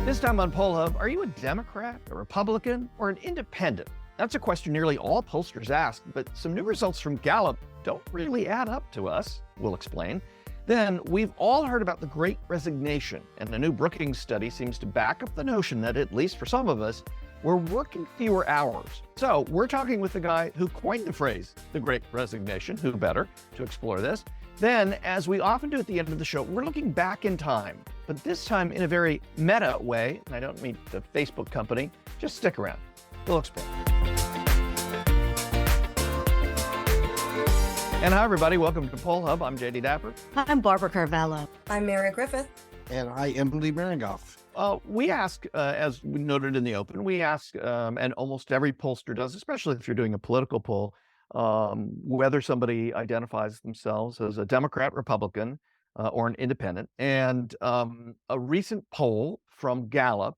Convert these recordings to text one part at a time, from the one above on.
This time on Poll Hub, are you a Democrat, a Republican, or an independent? That's a question nearly all pollsters ask, but some new results from Gallup don't really add up to us. We'll explain. Then, we've all heard about the Great Resignation, and a new Brookings study seems to back up the notion that, at least for some of us, we're working fewer hours. So, we're talking with the guy who coined the phrase, the Great Resignation, who better, to explore this. Then, as we often do at the end of the show, we're looking back in time, but this time in a very meta way, and I don't mean the Facebook company. Just stick around. We'll explain. And hi, everybody. Welcome to Poll Hub. I'm JD Dapper. I'm Barbara Carvalho. I'm Mary Griffith. And I am Lee Maringoff. We ask, as we noted in the open, we ask, and almost every pollster does, especially if you're doing a political poll, whether somebody identifies themselves as a Democrat, Republican, or an independent. And a recent poll from Gallup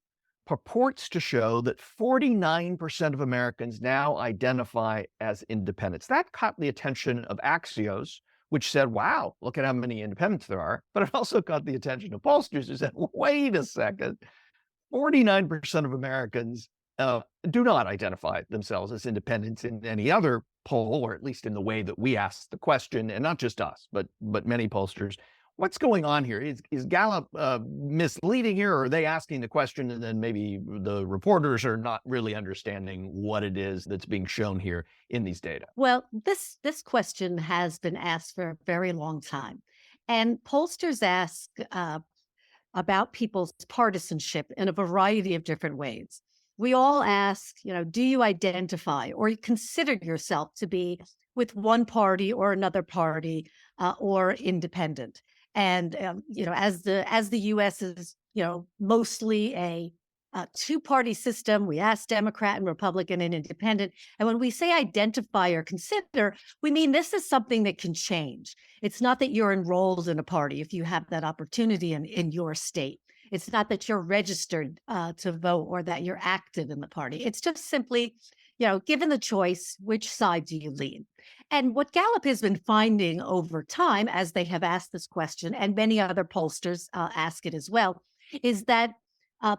purports to show that 49% of Americans now identify as independents. That caught the attention of Axios, which said, wow, look at how many independents there are. But it also caught the attention of pollsters who said, wait a second, 49% of Americans do not identify themselves as independents in any other poll, or at least in the way that we asked the question, and not just us, but many pollsters. What's going on here? Is Gallup misleading here, or are they asking the question and then maybe the reporters are not really understanding what it is that's being shown here in these data? Well, this question has been asked for a very long time. And pollsters ask about people's partisanship in a variety of different ways. We all ask, do you identify or you consider yourself to be with one party or another party or independent? And, as the U.S. is, mostly a two-party system, we ask Democrat and Republican and independent. And when we say identify or consider, we mean this is something that can change. It's not that you're enrolled in a party if you have that opportunity in your state. It's not that you're registered to vote or that you're active in the party. It's just simply, given the choice, which side do you lean? And what Gallup has been finding over time, as they have asked this question, and many other pollsters ask it as well, is that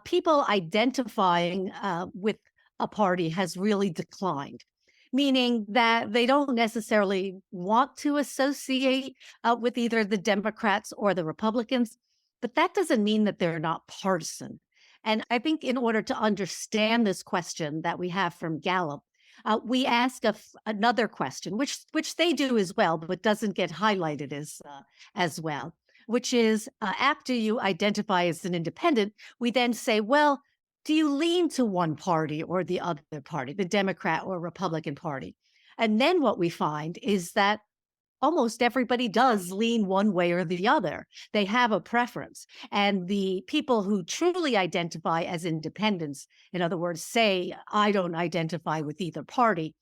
people identifying with a party has really declined, meaning that they don't necessarily want to associate with either the Democrats or the Republicans, but that doesn't mean that they're not partisan. And I think in order to understand this question that we have from Gallup, we ask another question, which they do as well, but doesn't get highlighted as well, which is after you identify as an independent, we then say, well, do you lean to one party or the other party, the Democrat or Republican Party? And then what we find is that almost everybody does lean one way or the other. They have a preference. And the people who truly identify as independents, in other words, say, I don't identify with either party,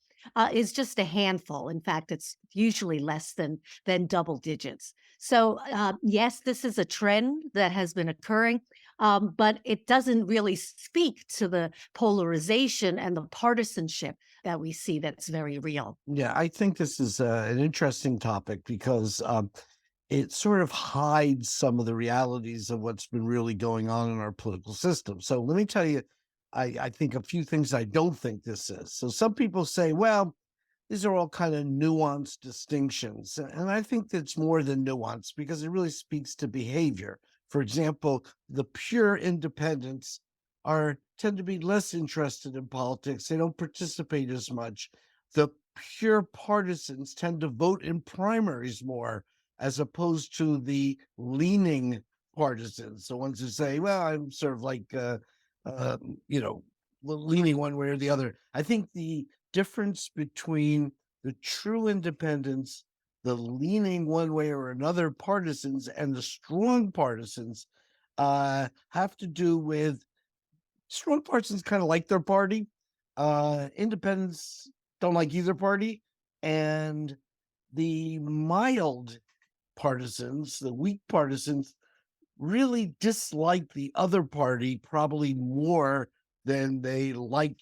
is just a handful. In fact, it's usually less than double digits. So yes, this is a trend that has been occurring, but it doesn't really speak to the polarization and the partisanship that we see that's very real. Yeah, I think this is an interesting topic because it sort of hides some of the realities of what's been really going on in our political system. So let me tell you, I think a few things I don't think this is. So some people say, well, these are all kind of nuanced distinctions. And I think that's more than nuance because it really speaks to behavior. For example, the pure independents tend to be less interested in politics. They don't participate as much. The pure partisans tend to vote in primaries more as opposed to the leaning partisans, the ones who say, well, I'm sort of like, leaning one way or the other. I think the difference between the true independents, the leaning one way or another partisans, and the strong partisans have to do with strong partisans kind of like their party. Independents don't like either party. And the mild partisans, the weak partisans, really dislike the other party probably more than they like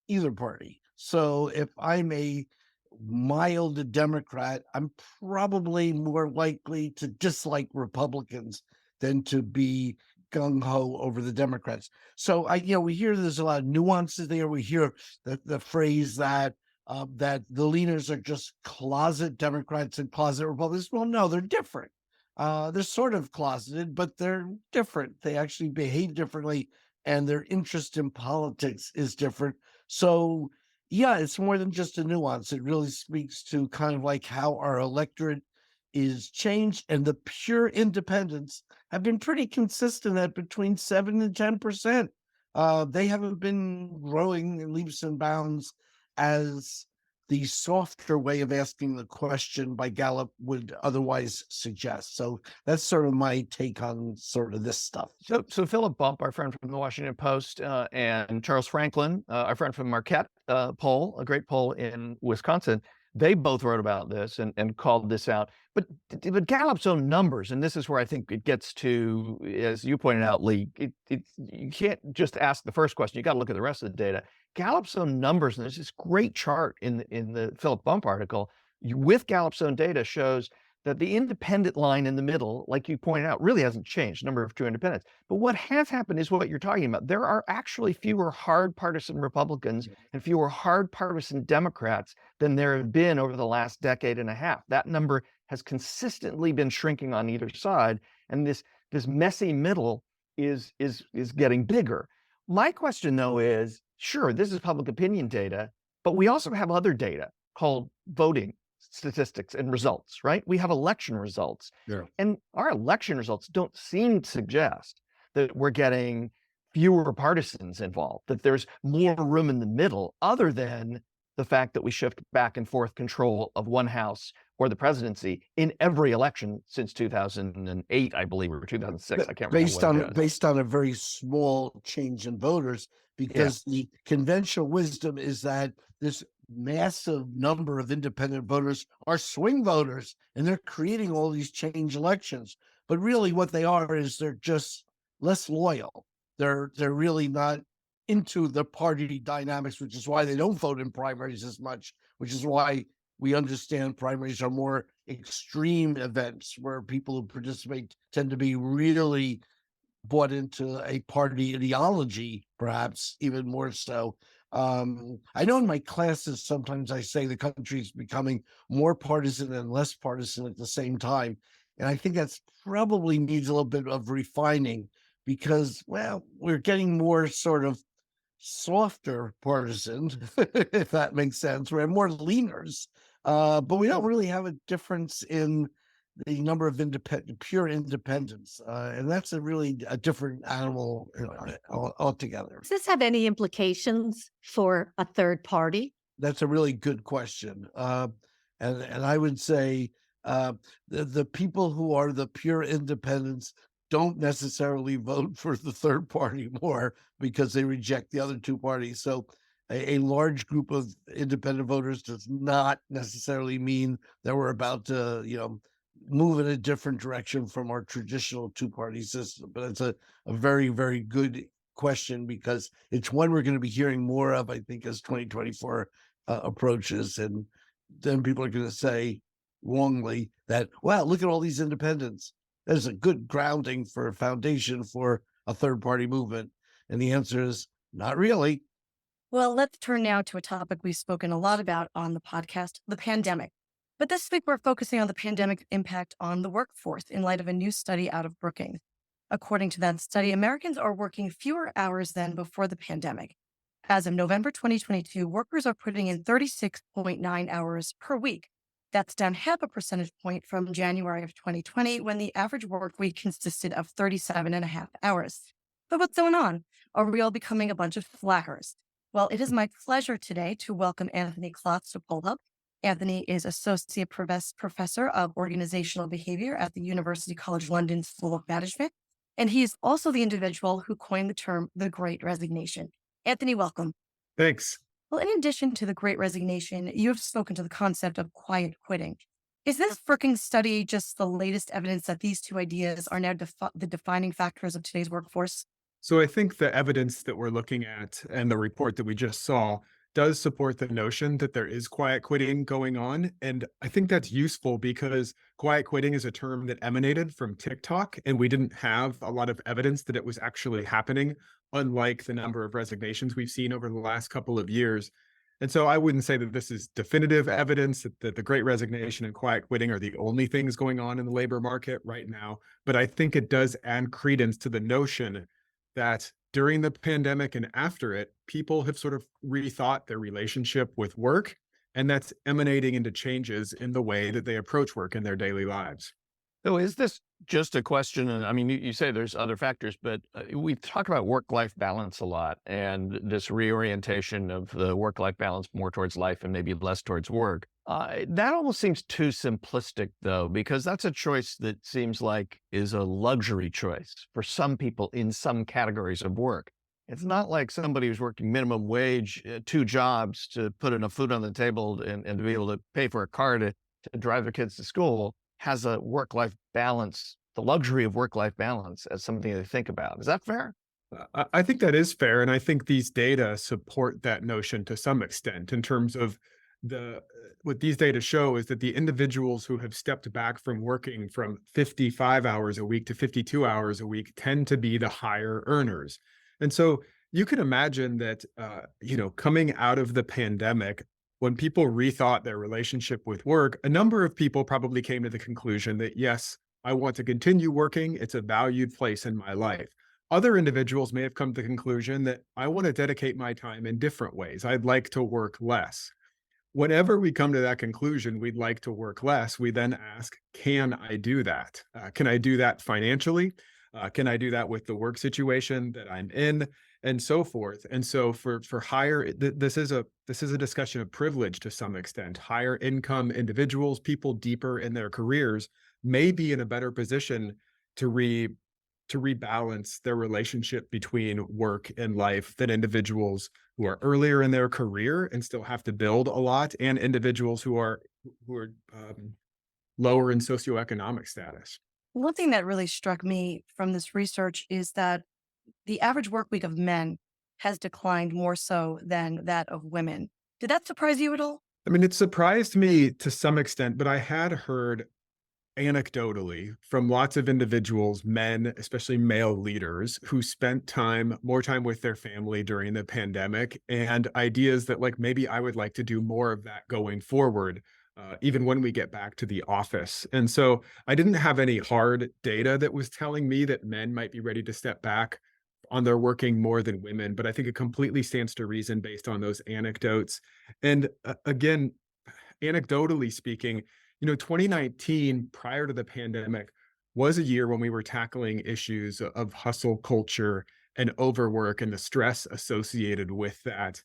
either party. So if I'm a mild Democrat, I'm probably more likely to dislike Republicans than to be gung-ho over the Democrats. So we hear there's a lot of nuances there. We hear the phrase that that the leaders are just closet Democrats and closet Republicans. Well, no, they're different. They're sort of closeted, but they're different. They actually behave differently, and their interest in politics is different. So, yeah, it's more than just a nuance. It really speaks to kind of like how our electorate is changed, and the pure independents have been pretty consistent at between 7 and 10%. They haven't been growing in leaps and bounds as the softer way of asking the question by Gallup would otherwise suggest. So that's sort of my take on sort of this stuff. So Phillip Bump, our friend from the Washington Post, and Charles Franklin, our friend from Marquette Poll, a great poll in Wisconsin, they both wrote about this and called this out. But Gallup's own numbers, and this is where I think it gets to, as you pointed out, Lee, you can't just ask the first question. You got to look at the rest of the data. Gallup's own numbers, and there's this great chart in the Phillip Bump article with Gallup's own data shows that the independent line in the middle, like you pointed out, really hasn't changed, number of true independents. But what has happened is what you're talking about. There are actually fewer hard partisan Republicans and fewer hard partisan Democrats than there have been over the last decade and a half. That number has consistently been shrinking on either side, and this messy middle is getting bigger. My question, though, is, sure, this is public opinion data, but we also have other data called voting statistics and results, right? We have election results. Yeah. And our election results don't seem to suggest that we're getting fewer partisans involved, that there's more room in the middle, other than the fact that we shift back and forth control of one house or the presidency in every election since 2008, I believe, or 2006. I can't remember. Based on a very small change in voters, because the conventional wisdom is that this massive number of independent voters are swing voters, and they're creating all these change elections. But really what they are is they're just less loyal. They're really not into the party dynamics, which is why they don't vote in primaries as much, which is why we understand primaries are more extreme events where people who participate tend to be really bought into a party ideology, perhaps even more so. I know in my classes, sometimes I say the country is becoming more partisan and less partisan at the same time. And I think that's probably needs a little bit of refining because, well, we're getting more sort of softer partisan, if that makes sense. We're more leaners, but we don't really have a difference in the number of pure independents. And that's a different animal altogether. Does this have any implications for a third party? That's a really good question. And I would say the people who are the pure independents don't necessarily vote for the third party more because they reject the other two parties. So a large group of independent voters does not necessarily mean that we're about to, move in a different direction from our traditional two-party system. But it's a very, very good question because it's one we're going to be hearing more of, I think, as 2024 approaches. And then people are going to say wrongly that, wow, look at all these independents. There's a good grounding for a foundation for a third-party movement. And the answer is not really. Well, let's turn now to a topic we've spoken a lot about on the podcast, the pandemic. But this week, we're focusing on the pandemic's impact on the workforce in light of a new study out of Brookings. According to that study, Americans are working fewer hours than before the pandemic. As of November 2022, workers are putting in 36.9 hours per week. That's down half a percentage point from January of 2020, when the average work week consisted of 37.5 hours. But what's going on? Are we all becoming a bunch of slackers? Well, it is my pleasure today to welcome Anthony Klotz to Phillip. Anthony is Associate Professor of Organizational Behavior at the University College London School of Management, and he is also the individual who coined the term the Great Resignation. Anthony, welcome. Thanks. Well, in addition to the Great Resignation, you have spoken to the concept of quiet quitting. Is this Brookings study just the latest evidence that these two ideas are now the defining factors of today's workforce? So I think the evidence that we're looking at and the report that we just saw does support the notion that there is quiet quitting going on. And I think that's useful because quiet quitting is a term that emanated from TikTok, and we didn't have a lot of evidence that it was actually happening, unlike the number of resignations we've seen over the last couple of years. And so I wouldn't say that this is definitive evidence that the great resignation and quiet quitting are the only things going on in the labor market right now. But I think it does add credence to the notion that during the pandemic and after it, people have sort of rethought their relationship with work, and that's emanating into changes in the way that they approach work in their daily lives. So is this just a question? And I mean, you say there's other factors, but we talk about work-life balance a lot and this reorientation of the work-life balance more towards life and maybe less towards work. That almost seems too simplistic, though, because that's a choice that seems like is a luxury choice for some people in some categories of work. It's not like somebody who's working minimum wage, two jobs to put enough food on the table and to be able to pay for a car to drive their kids to school has a work-life balance, the luxury of work-life balance as something to think about. Is that fair? I think that is fair, and I think these data support that notion to some extent in terms of the what these data show is that the individuals who have stepped back from working from 55 hours a week to 52 hours a week tend to be the higher earners. And so you can imagine that coming out of the pandemic, when people rethought their relationship with work, a number of people probably came to the conclusion that, yes, I want to continue working. It's a valued place in my life. Other individuals may have come to the conclusion that I want to dedicate my time in different ways. I'd like to work less. Whenever we come to that conclusion, we'd like to work less, we then ask, can I do that? Can I do that financially? Can I do that with the work situation that I'm in? And so forth. And so for higher, this is a discussion of privilege to some extent. Higher income individuals, people deeper in their careers, may be in a better position to rebalance their relationship between work and life than individuals who are earlier in their career and still have to build a lot, and individuals who are lower in socioeconomic status. One thing that really struck me from this research is that the average work week of men has declined more so than that of women. Did that surprise you at all? I mean, it surprised me to some extent, but I had heard anecdotally from lots of individuals, men, especially male leaders, who spent more time with their family during the pandemic, and ideas that like maybe I would like to do more of that going forward, even when we get back to the office. And so I didn't have any hard data that was telling me that men might be ready to step back on their working more than women, but I think it completely stands to reason based on those anecdotes. And again, anecdotally speaking, 2019, prior to the pandemic, was a year when we were tackling issues of hustle culture and overwork and the stress associated with that.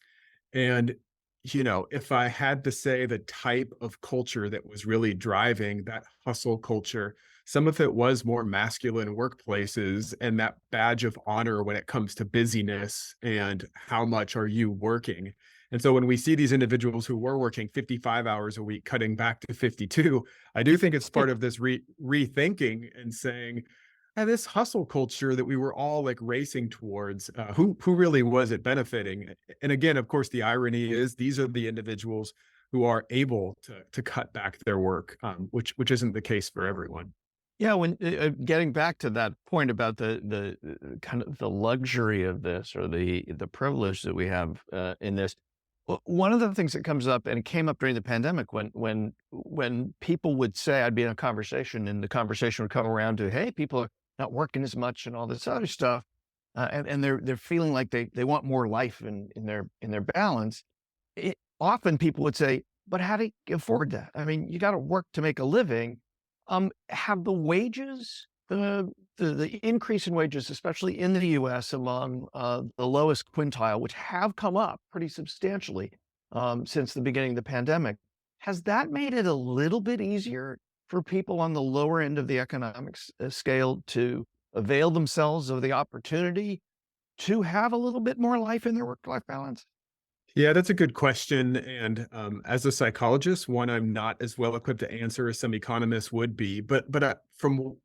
And, if I had to say the type of culture that was really driving that hustle culture, some of it was more masculine workplaces and that badge of honor when it comes to busyness and how much are you working. And so when we see these individuals who were working 55 hours a week cutting back to 52, I do think it's part of this rethinking and saying, this hustle culture that we were all like racing towards, who really was it benefiting? And again, of course, the irony is these are the individuals who are able to cut back their work, which isn't the case for everyone. Yeah, when getting back to that point about the kind of the luxury of this or the privilege that we have in this, one of the things that comes up, and it came up during the pandemic, when people would say, I'd be in a conversation, and the conversation would come around to, hey, people are not working as much and all this other stuff, and they're feeling like they want more life in their balance. Often people would say, but how do you afford that? I mean, you got to work to make a living. Have the wages, the increase in wages, especially in the U.S. among the lowest quintile, which have come up pretty substantially since the beginning of the pandemic, has that made it a little bit easier for people on the lower end of the economic scale to avail themselves of the opportunity to have a little bit more life in their work-life balance? Yeah, that's a good question. And as a psychologist, one I'm not as well equipped to answer as some economists would be. But from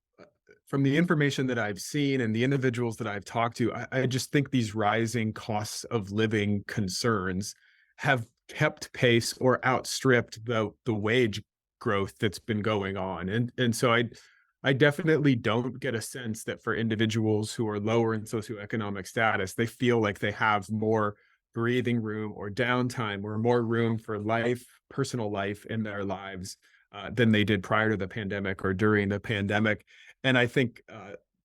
the information that I've seen and the individuals that I've talked to, I just think these rising costs of living concerns have kept pace or outstripped the wage growth that's been going on. And so I definitely don't get a sense that for individuals who are lower in socioeconomic status, they feel like they have more breathing room or downtime or more room for life, personal life in their lives than they did prior to the pandemic or during the pandemic. And I think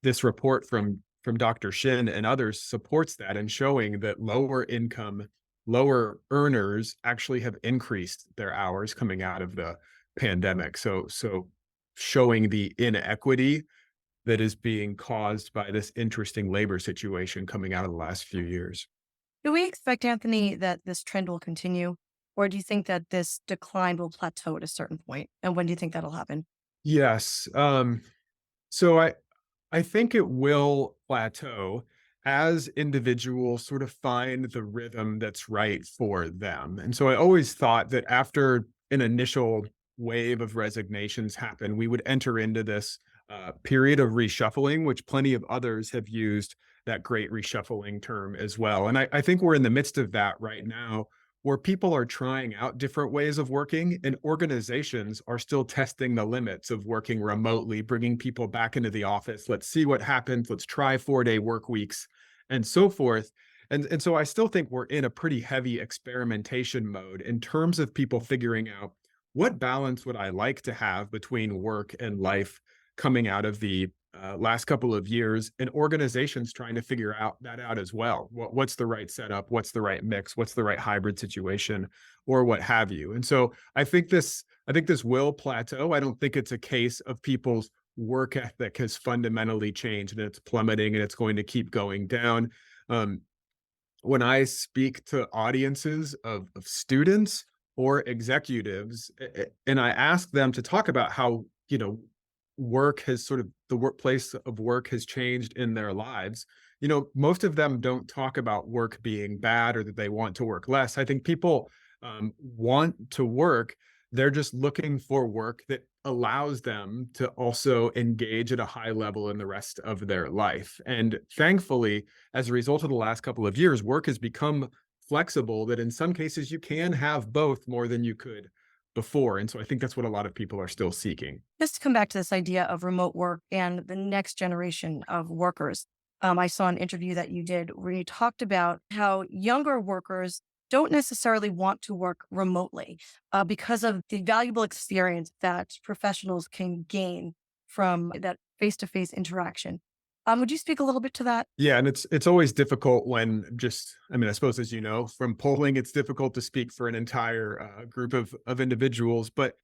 this report from Dr. Shin and others supports that and showing that lower income, lower earners actually have increased their hours coming out of the pandemic. So showing the inequity that is being caused by this interesting labor situation coming out of the last few years. Do we expect, Anthony, that this trend will continue? Or do you think that this decline will plateau at a certain point? And when do you think that'll happen? Yes. So I think it will plateau as individuals sort of find the rhythm that's right for them. And so I always thought that after an initial wave of resignations happened, we would enter into this period of reshuffling, which plenty of others have used that great reshuffling term as well. And I think we're in the midst of that right now, where people are trying out different ways of working and organizations are still testing the limits of working remotely, bringing people back into the office. Let's see what happens. Let's try 4-day work weeks and so forth. And so I still think we're in a pretty heavy experimentation mode in terms of people figuring out what balance would I like to have between work and life coming out of the last couple of years, and organizations trying to figure that out as well. What's the right setup? What's the right mix? What's the right hybrid situation, or what have you? And so I think this will plateau. I don't think it's a case of people's work ethic has fundamentally changed and it's plummeting and it's going to keep going down. When I speak to audiences of students or executives, and I ask them to talk about how, work has sort of the workplace of work has changed in their lives. Most of them don't talk about work being bad or that they want to work less. I think people want to work. They're just looking for work that allows them to also engage at a high level in the rest of their life. And thankfully, as a result of the last couple of years, work has become flexible that in some cases you can have both more than you could before. And so I think that's what a lot of people are still seeking. Just to come back to this idea of remote work and the next generation of workers. I saw an interview that you did where you talked about how younger workers don't necessarily want to work remotely because of the valuable experience that professionals can gain from that face-to-face interaction. Would you speak a little bit to that? Yeah, and it's always difficult when I suppose, as you know, from polling, it's difficult to speak for an entire group of individuals. But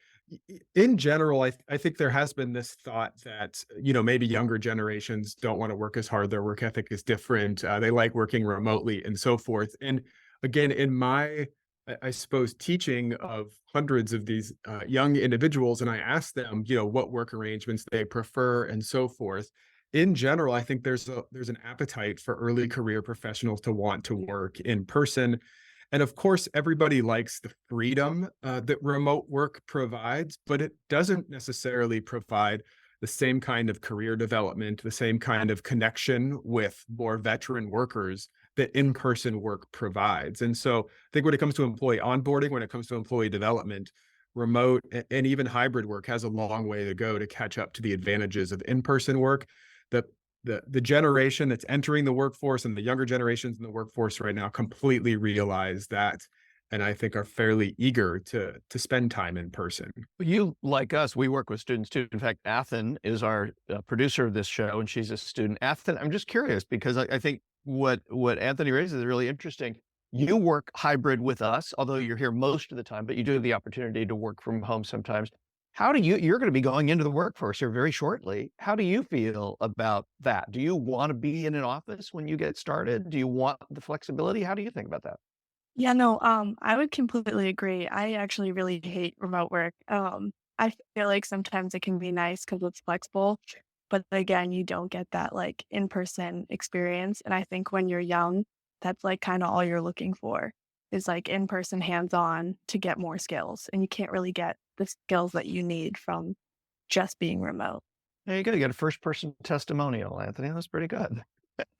in general, I think there has been this thought that, maybe younger generations don't want to work as hard. Their work ethic is different. They like working remotely and so forth. And again, in my, I suppose, teaching of hundreds of these young individuals, and I ask them, what work arrangements they prefer and so forth. In general, I think there's an appetite for early career professionals to want to work in person. And of course, everybody likes the freedom that remote work provides, but it doesn't necessarily provide the same kind of career development, the same kind of connection with more veteran workers that in-person work provides. And so I think when it comes to employee onboarding, when it comes to employee development, remote and even hybrid work has a long way to go to catch up to the advantages of in-person work. The generation that's entering the workforce and the younger generations in the workforce right now completely realize that, and I think are fairly eager to spend time in person. You, like us, we work with students too. In fact, Athen is our producer of this show, and she's a student. Athen, I'm just curious because I think what Anthony raises is really interesting. You work hybrid with us, although you're here most of the time, but you do have the opportunity to work from home sometimes. You're going to be going into the workforce here very shortly. How do you feel about that? Do you want to be in an office when you get started? Do you want the flexibility? How do you think about that? Yeah, no, I would completely agree. I actually really hate remote work. I feel like sometimes it can be nice because it's flexible, but again, you don't get that like in-person experience. And I think when you're young, that's like kind of all you're looking for is like in-person hands-on to get more skills. And you can't really get the skills that you need from just being remote. There you go. You got a first-person testimonial, Anthony. That's pretty good.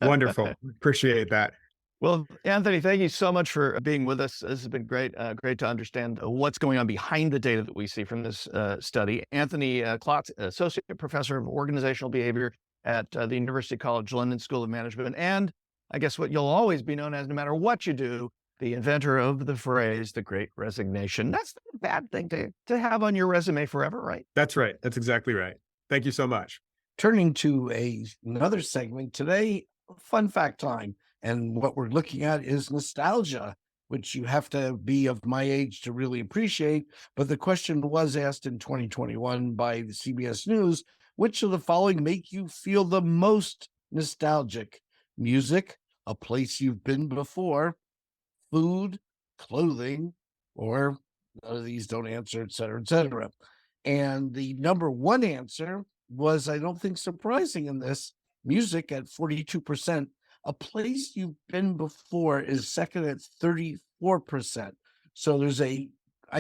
Wonderful. Appreciate that. Well, Anthony, thank you so much for being with us. This has been great, great to understand what's going on behind the data that we see from this study. Anthony Klotz, Associate Professor of Organizational Behavior at the University College London School of Management, and I guess what you'll always be known as, no matter what you do, the inventor of the phrase, the Great Resignation. That's not a bad thing to have on your resume forever, right? That's right. That's exactly right. Thank you so much. Turning to another segment today, fun fact time. And what we're looking at is nostalgia, which you have to be of my age to really appreciate. But the question was asked in 2021 by the CBS News, which of the following make you feel the most nostalgic? Music, a place you've been before, food, clothing, or none of these don't answer, et cetera, et cetera. And the number one answer was, I don't think surprising in this, music at 42%. A place you've been before is second at 34%. So there's I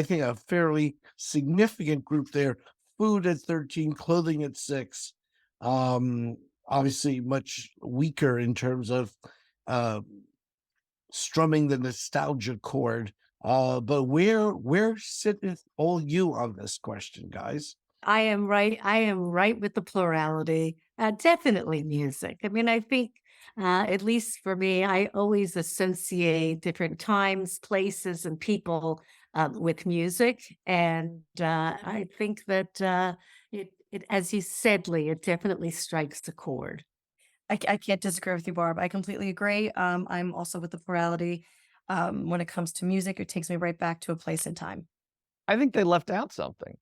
think a fairly significant group there. Food at 13, clothing at 6. Obviously much weaker in terms of strumming the nostalgia chord. But where sitteth all you on this question, guys? I am right. I am right with the plurality. Definitely music. I mean, I think, at least for me, I always associate different times, places, and people with music, and I think that as you said, Lee, it definitely strikes the chord. I can't disagree with you, Barb. I completely agree. I'm also with the plurality. When it comes to music, it takes me right back to a place and time. I think they left out something.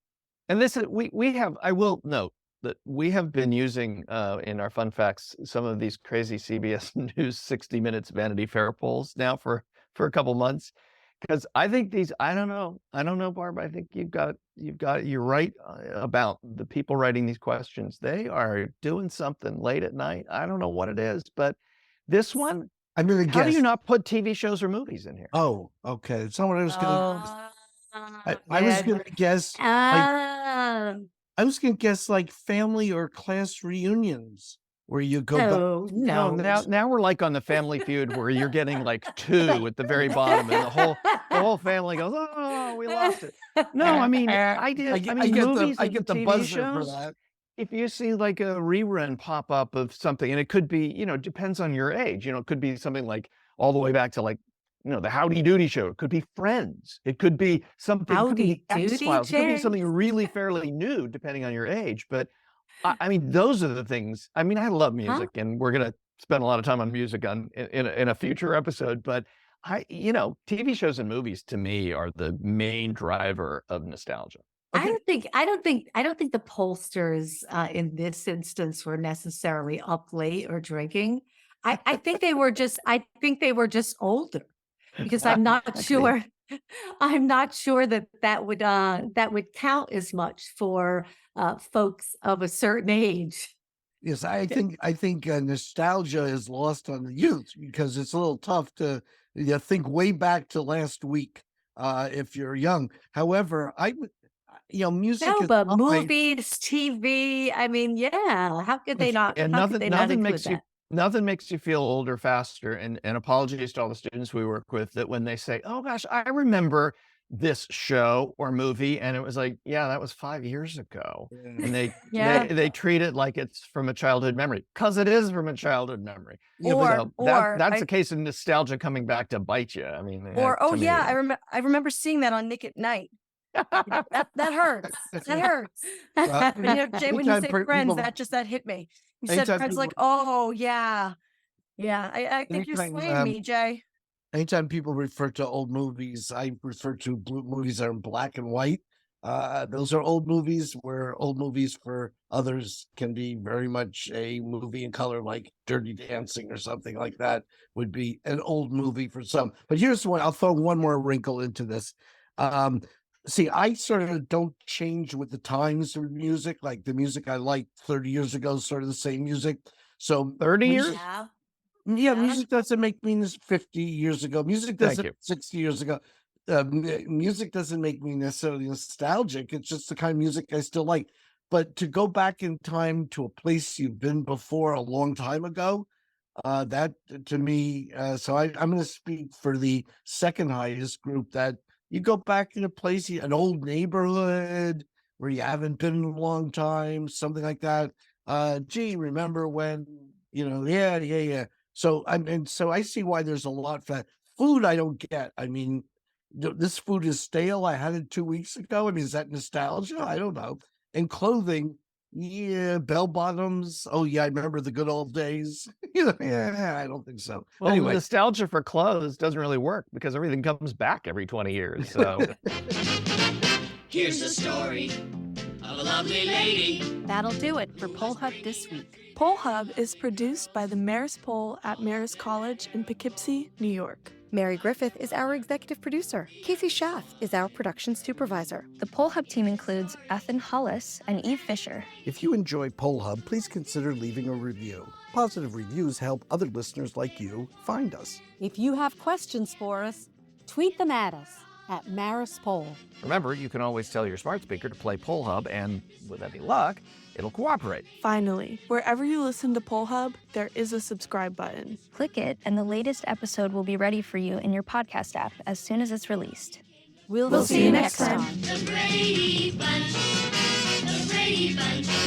And this is we have, I will note that we have been using in our fun facts some of these crazy CBS News 60 Minutes Vanity Fair polls now for a couple months, because I think these, I don't know, Barb. I think you're right about the people writing these questions. They are doing something late at night. I don't know what it is, but this one, I'm gonna how do guess. you not put TV shows or movies in here? Oh, okay. It's not what I was gonna. I was yeah. gonna guess. Ah, I was gonna guess like family or class reunions where you go back. no, No, no. now we're like on the Family Feud where you're getting like 2 at the very bottom, and the whole family goes, "Oh, we lost it." No, I mean, I mean, movies I and get the TV buzzer shows. for that. If you see like a rerun pop up of something, and it could be, depends on your age. It could be something like all the way back to like, the Howdy Doody show. It could be Friends. It could be something. It could be Howdy the doody, X-Files. It could be Jay. something really fairly new, depending on your age. But I mean, those are the things. I mean, I love Huh? music, and we're gonna spend a lot of time on music in a future episode. But TV shows and movies to me are the main driver of nostalgia. I don't think the pollsters in this instance were necessarily up late or drinking. I think they were just older, because I'm not I see. sure. I'm not sure that would count as much for folks of a certain age. Yes, I think nostalgia is lost on the youth because it's a little tough to think way back to last week if you're young. However, music No, is but not my. movies, TV. I mean, yeah. How could they not? And How could they not nothing include makes you that? nothing makes you feel older faster. And apologies to all the students we work with that when they say, "Oh gosh, I remember this show or movie," and it was like, "Yeah, that was 5 years ago," and Yeah. they treat it like it's from a childhood memory, because it is from a childhood memory. Yeah, but So that's a case of nostalgia coming back to bite you. I mean, Oh to me, yeah, I remember seeing that on Nick at Night. That hurts. That hurts. Well, And Jay, when you anytime say per- Friends, people- that hit me. You said anytime Friends, people- like, oh yeah, yeah. I think you're Anytime, swaying me, Jay. anytime people refer to old movies, I refer to movies that are in black and white. Those are old movies, where old movies for others can be very much a movie in color, like Dirty Dancing or something like that would be an old movie for some. But here's one, I'll throw one more wrinkle into this. See, I sort of don't change with the times with music. Like the music I liked 30 years ago is sort of the same music. So 30 years. Yeah. yeah, Yeah. music doesn't make me 50 years ago. Music Thank doesn't you. 60 years ago. Music doesn't make me necessarily nostalgic. It's just the kind of music I still like. But to go back in time to a place you've been before a long time ago, That to me, so I'm going to speak for the second highest group, that you go back in a place, an old neighborhood where you haven't been in a long time, something like that. Gee, remember when, yeah. So so I see why there's a lot for that. Food I don't get. I mean, this food is stale. I had it 2 weeks ago. I mean, is that nostalgia? I don't know. And clothing, yeah, bell bottoms. Oh yeah, I remember the good old days. Yeah, I don't think so. Well, Anyway, nostalgia for clothes doesn't really work because everything comes back every 20 years. So Here's the story of a lovely lady. That'll do it for Poll Hub this week. Poll Hub is produced by the Marist Poll at Marist College in Poughkeepsie, New York. Mary Griffith is our executive producer. Casey Schaff is our production supervisor. The Poll Hub team includes Ethan Hollis and Eve Fisher. if you enjoy Poll Hub, please consider leaving a review. Positive reviews help other listeners like you find us. If you have questions for us, tweet them at us at Marist Poll. remember, you can always tell your smart speaker to play Poll Hub, and with any luck, it'll cooperate. Finally, wherever you listen to Poll Hub, there is a subscribe button. Click it, and the latest episode will be ready for you in your podcast app as soon as it's released. We'll see you next time. The Brady Bunch. The Brady Bunch.